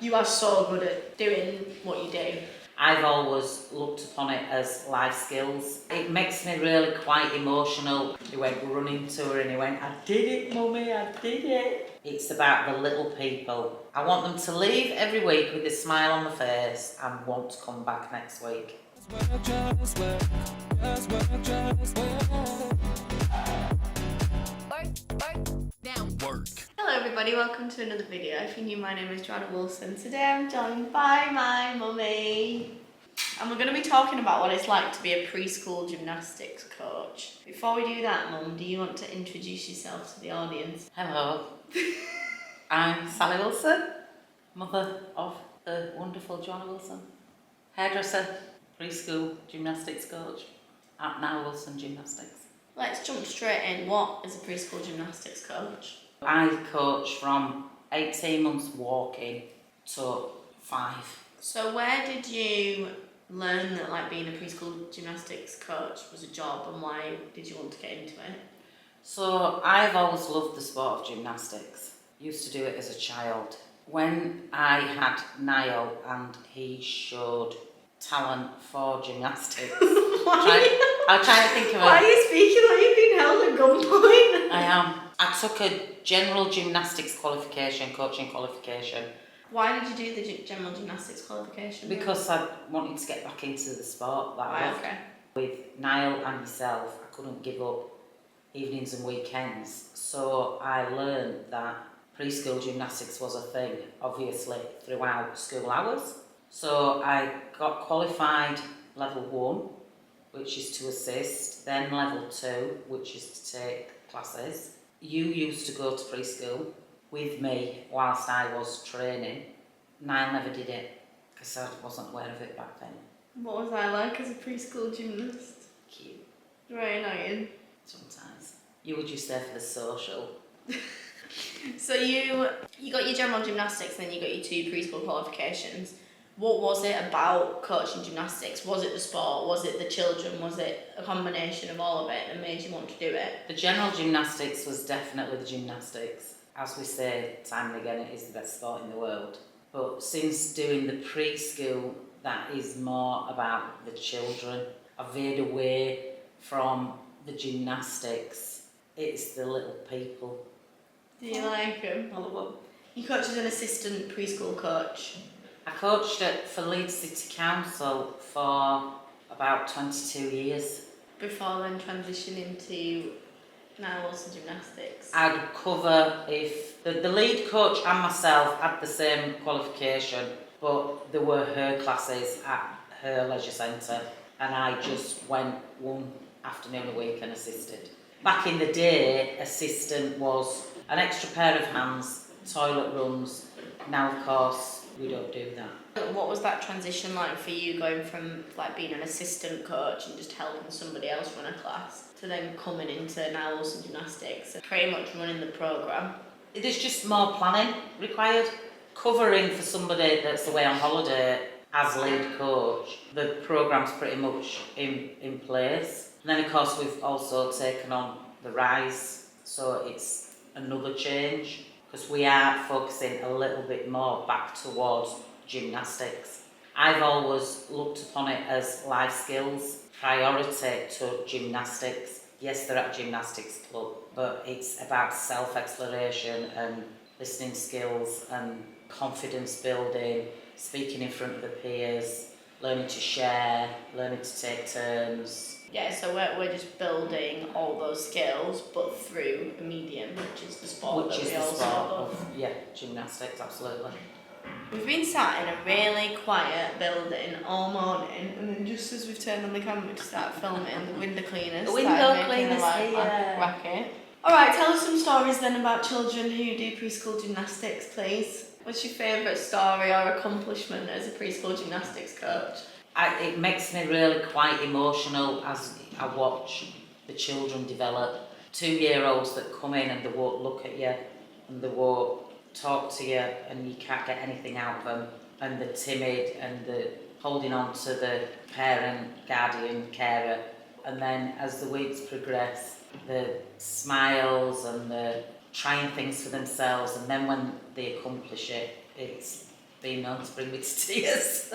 You are so good at doing what you do. I've always looked upon it as life skills. It makes me really quite emotional. He went running to her and he went, "I did it, Mummy, I did it." It's about the little people. I want them to leave every week with a smile on the face and want to come back next week. Hello everybody, welcome to another video. If you're new, my name is Joanna Wilson. Today I'm joined by my mummy. And we're going to be talking about what it's like to be a preschool gymnastics coach. Before we do that, Mum, do you want to introduce yourself to the audience? Hello, I'm Sally Wilson, mother of the wonderful Joanna Wilson, hairdresser, preschool gymnastics coach at Nile Wilson Gymnastics. Let's jump straight in. What is a preschool gymnastics coach? I coach from 18 months walking to 5. So where did you learn that being a preschool gymnastics coach was a job, and why did you want to get into it? So I've always loved the sport of gymnastics. Used to do it as a child. When I had Nile and he showed talent for gymnastics. I'm trying to think of Why are you speaking like you've been held at gunpoint? I am. I took a general gymnastics qualification, coaching qualification. Why did you do the general gymnastics qualification? Because I wanted to get back into the sport that I loved. Okay. With Nile and myself, I couldn't give up evenings and weekends. So I learned that preschool gymnastics was a thing, obviously, throughout school hours. So I got qualified level 1, which is to assist, then level 2, which is to take classes. You used to go to preschool with me whilst I was training. Nile never did it because I wasn't aware of it back then. What was I like as a preschool gymnast? Cute. Very annoying. Sometimes. You were just there for the social. So you got your general gymnastics, then you got your 2 preschool qualifications. What was it about coaching gymnastics? Was it the sport? Was it the children? Was it a combination of all of it that made you want to do it? The general gymnastics was definitely the gymnastics. As we say time and again, it is the best sport in the world. But since doing the preschool, that is more about the children. I veered away from the gymnastics. It's the little people. Do you like them? I love them. You coach as an assistant preschool coach. I coached for Leeds City Council for about 22 years. Before then transitioning to Nile Wilson Gymnastics. I'd cover if the lead coach and myself had the same qualification, but there were her classes at her leisure centre, and I just went one afternoon a week and assisted. Back in the day, assistant was an extra pair of hands, toilet runs. Now, of course, we don't do that. What was that transition like for you, going from being an assistant coach and just helping somebody else run a class to then coming into Nile Wilson Gymnastics and pretty much running the programme? There's just more planning required. Covering for somebody that's away on holiday as lead coach, the programme's pretty much in place. And then of course we've also taken on the Rise, so it's another change because we are focusing a little bit more back towards gymnastics. I've always looked upon it as life skills, priority to gymnastics. Yes, they're at a gymnastics club, but it's about self-exploration and listening skills and confidence building, speaking in front of the peers, learning to share, learning to take turns. Yeah, so we're just building all those skills, but through a medium, which is the sport. Which that is we the also sport love. of, gymnastics, absolutely. We've been sat in a really quiet building all morning, and then just as we've turned on the camera to start filming, the window cleaners The window started making cleaners a here. racket. Alright, tell us some stories then about children who do preschool gymnastics, please. What's your favourite story or accomplishment as a preschool gymnastics coach? It makes me really quite emotional as I watch the children develop. 2-year-olds that come in and they won't look at you and they won't talk to you and you can't get anything out of them, and they're timid and they're holding on to the parent, guardian, carer, and then as the weeks progress, the smiles and the trying things for themselves, and then when they accomplish it, it's been known to bring me to tears.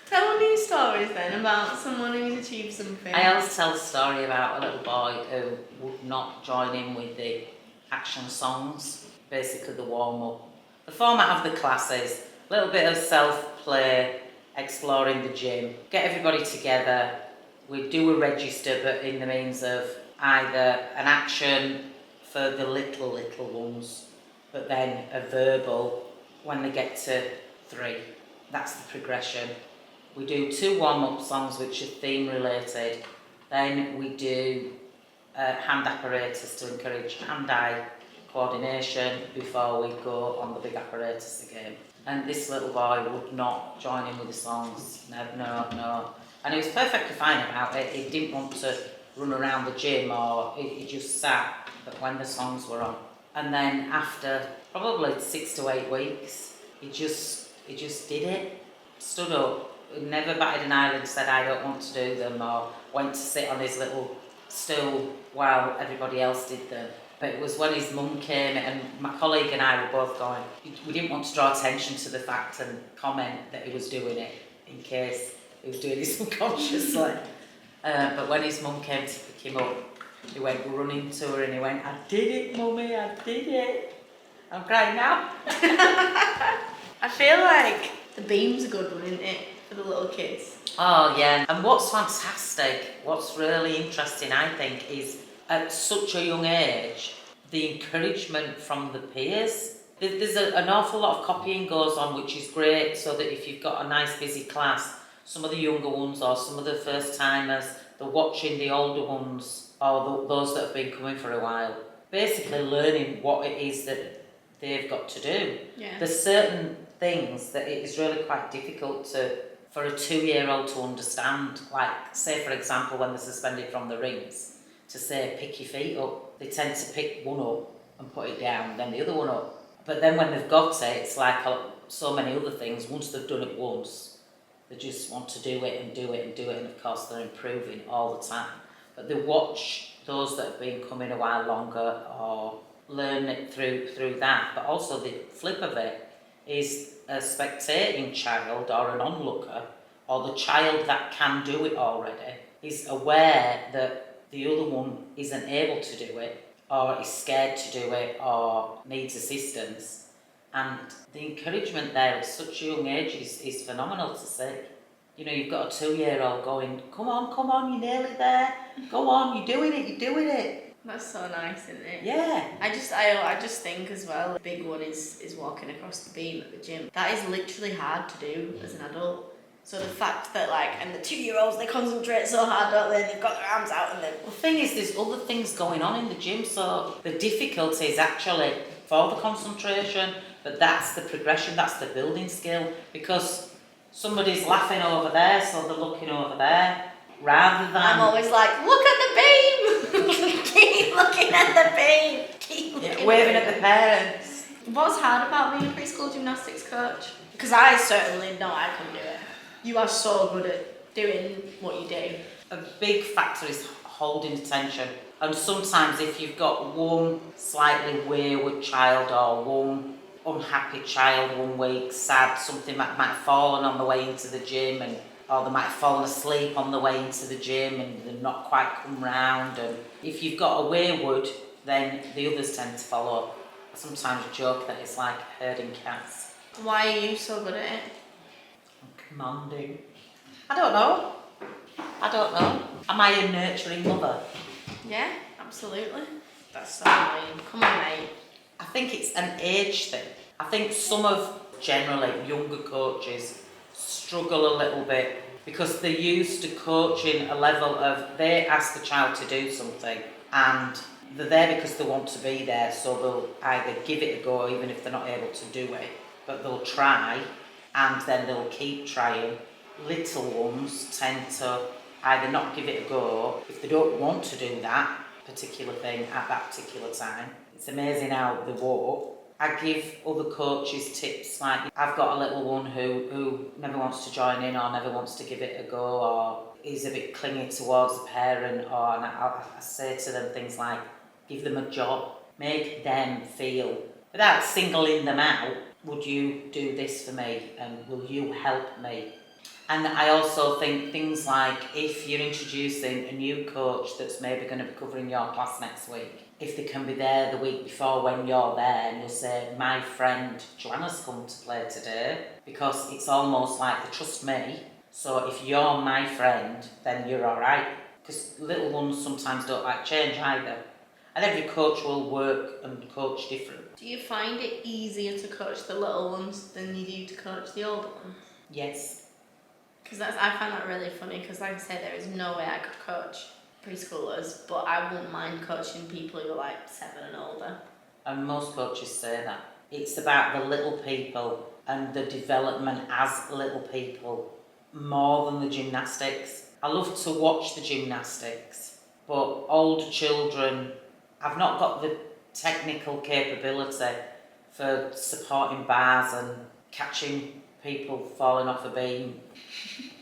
Tell one of your stories then about someone who's achieved something. I always tell a story about a little boy who would not join in with the action songs, basically the warm-up. The format of the class is a little bit of self-play, exploring the gym, get everybody together, we do a register but in the means of either an action for the little ones, but then a verbal when they get to 3. That's the progression. We do 2 warm-up songs which are theme related, then we do hand apparatus to encourage hand-eye coordination before we go on the big apparatus again. And this little boy would not join in with the songs, no. And he was perfectly fine about it. He didn't want to run around the gym or he just sat when the songs were on. And then after probably 6 to 8 weeks, he just did it, stood up, never batted an eyelid, said I don't want to do them, or went to sit on his little stool while everybody else did them. But it was when his mum came and my colleague and I were both going, we didn't want to draw attention to the fact and comment that he was doing it in case he was doing it subconsciously. But when his mum came to pick him up, he went running to her and he went, I did it, mummy, I did it. I'm crying now. I feel like the beam's a good one, isn't it, for the little kids? Oh yeah, and what's fantastic, what's really interesting I think is at such a young age, the encouragement from the peers. There's an awful lot of copying goes on, which is great, so that if you've got a nice busy class, some of the younger ones or some of the first timers, they're watching the older ones or those that have been coming for a while, basically learning what it is that they've got to do. Yeah. There's certain things that it is really quite difficult for a 2-year-old to understand, like say for example when they're suspended from the rings, to say pick your feet up, they tend to pick one up and put it down, then the other one up. But then when they've got it, it's like so many other things, once they've done it once, they just want to do it and do it and do it, and of course they're improving all the time. But they watch those that have been coming a while longer or learn it through that. But also the flip of it is a spectating child or an onlooker, or the child that can do it already, is aware that the other one isn't able to do it, or is scared to do it, or needs assistance. And the encouragement there at such a young age is phenomenal to see. You know, you've got a 2-year-old going, come on, you're nearly there. Go on, you're doing it. That's so nice, isn't it? Yeah. I just think as well, the big one is walking across the beam at the gym. That is literally hard to do as an adult. So the fact that and the 2-year-olds, they concentrate so hard, don't they? They've got their arms out and The thing is, there's other things going on in the gym, so the difficulty is actually for the concentration, but that's the progression, that's the building skill, because somebody's laughing over there, so they're looking over there, rather than... I'm always like, look at the beam! Keep looking at the beam! Keep looking waving at the parents. What's hard about being a preschool gymnastics coach? Because I certainly know I can do it. You are so good at doing what you do. A big factor is holding attention, and sometimes if you've got one slightly wayward child or one unhappy child 1 week, sad, something that might have fallen on the way into the gym, or they might have fallen asleep on the way into the gym and they've not quite come round, and if you've got a wayward, then the others tend to follow. I sometimes joke that it's like herding cats. Why are you so good at it? Commanding. I don't know. Am I a nurturing mother? Yeah, absolutely. That's so annoying. Come on, mate. I think it's an age thing. I think some of generally younger coaches struggle a little bit because they're used to coaching a level of they ask the child to do something and they're there because they want to be there, so they'll either give it a go even if they're not able to do it, but they'll try and then they'll keep trying. Little ones tend to either not give it a go if they don't want to do that particular thing at that particular time. It's amazing how they walk. I give other coaches tips, like I've got a little one who never wants to join in or never wants to give it a go or is a bit clingy towards the parent, and I say to them things like, give them a job, make them feel, without singling them out, would you do this for me and will you help me? And I also think things like if you're introducing a new coach that's maybe going to be covering your class next week, if they can be there the week before when you're there and you'll say, my friend Joanna's come to play today, because it's almost like they trust me. So if you're my friend, then you're all right. Because little ones sometimes don't like change either. And every coach will work and coach different. Do you find it easier to coach the little ones than you do to coach the older ones? Yes. Because I find that really funny, because like I say, there is no way I could coach preschoolers, but I wouldn't mind coaching people who are like 7 and older. And most coaches say that. It's about the little people and the development as little people more than the gymnastics. I love to watch the gymnastics, but older children, I've not got the technical capability for supporting bars and catching people falling off a beam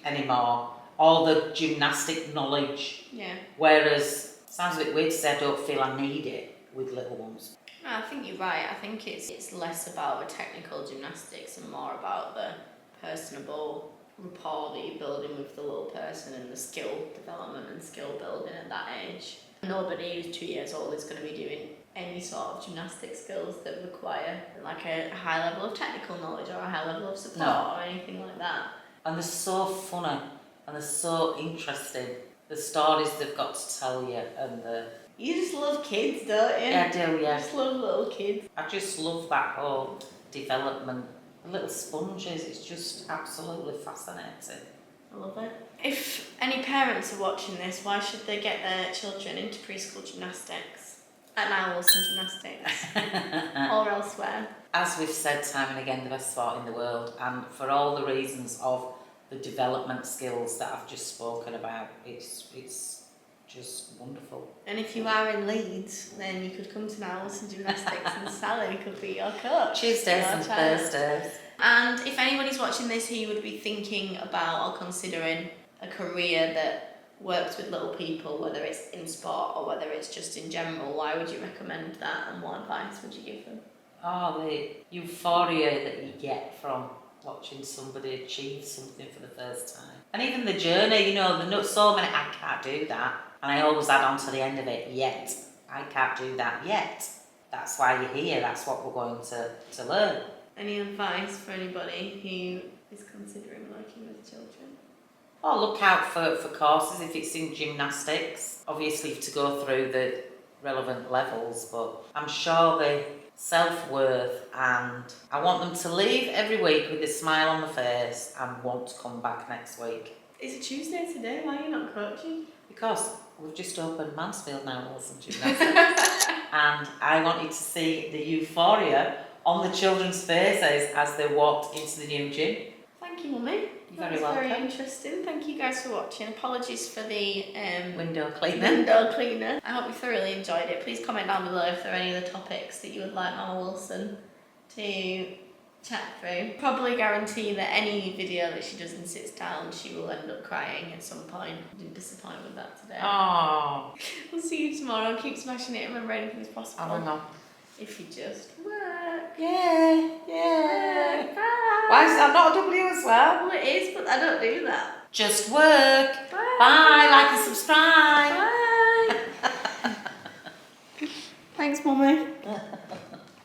anymore. All the gymnastic knowledge. Yeah. Whereas, sounds a bit weird to say I don't feel I need it with little ones. No, I think you're right. I think it's less about the technical gymnastics and more about the personable rapport that you're building with the little person and the skill development and skill building at that age. Nobody who's 2 years old is going to be doing any sort of gymnastic skills that require like a high level of technical knowledge or a high level of support or anything like that. And they're so funny and they're so interesting. The stories they've got to tell you and the... You just love kids, don't you? Yeah, I do, yeah. I just love little kids. I just love that whole development. The little sponges, it's just absolutely fascinating. I love it. If any parents are watching this, why should they get their children into preschool gymnastics? At Nile Gymnastics or elsewhere? As we've said time and again, the best sport in the world, and for all the reasons of the development skills that I've just spoken about, it's just wonderful. And if you are in Leeds, then you could come to Nile Gymnastics and Sally could be your coach. Tuesdays and Thursdays. And if anybody's watching this who would be thinking about or considering a career that works with little people, whether it's in sport or whether it's just in general, why would you recommend that and what advice would you give them? Oh, the euphoria that you get from watching somebody achieve something for the first time. And even the journey, you know, there's so many, I can't do that. And I always add on to the end of it, yet. I can't do that yet. That's why you're here, that's what we're going to learn. Any advice for anybody who is considering working with children? Oh, look out for courses if it's in gymnastics. Obviously, you have to go through the relevant levels, but I'm sure the self-worth, and I want them to leave every week with a smile on their face and want to come back next week. Is it Tuesday today? Why are you not coaching? Because we've just opened Mansfield now, Wilson Gymnastics, and I wanted to see the euphoria on the children's faces as they walked into the new gym. Thank you, Mummy. You're very welcome. Very interesting. Thank you guys for watching. Apologies for the window cleaner. I hope you thoroughly enjoyed it. Please comment down below if there are any other topics that you would like Mama Wilson to chat through. Probably guarantee that any video that she does and sits down, she will end up crying at some point. I didn't disappoint with that today. Oh. We'll see you tomorrow. Keep smashing it. Remember, anything is possible. I don't know. If you just work. Yeah. Bye. Why is that not a W as well? Well, it is, but I don't do that. Just work. Bye. Bye. Like and subscribe. Bye. Thanks, Mummy.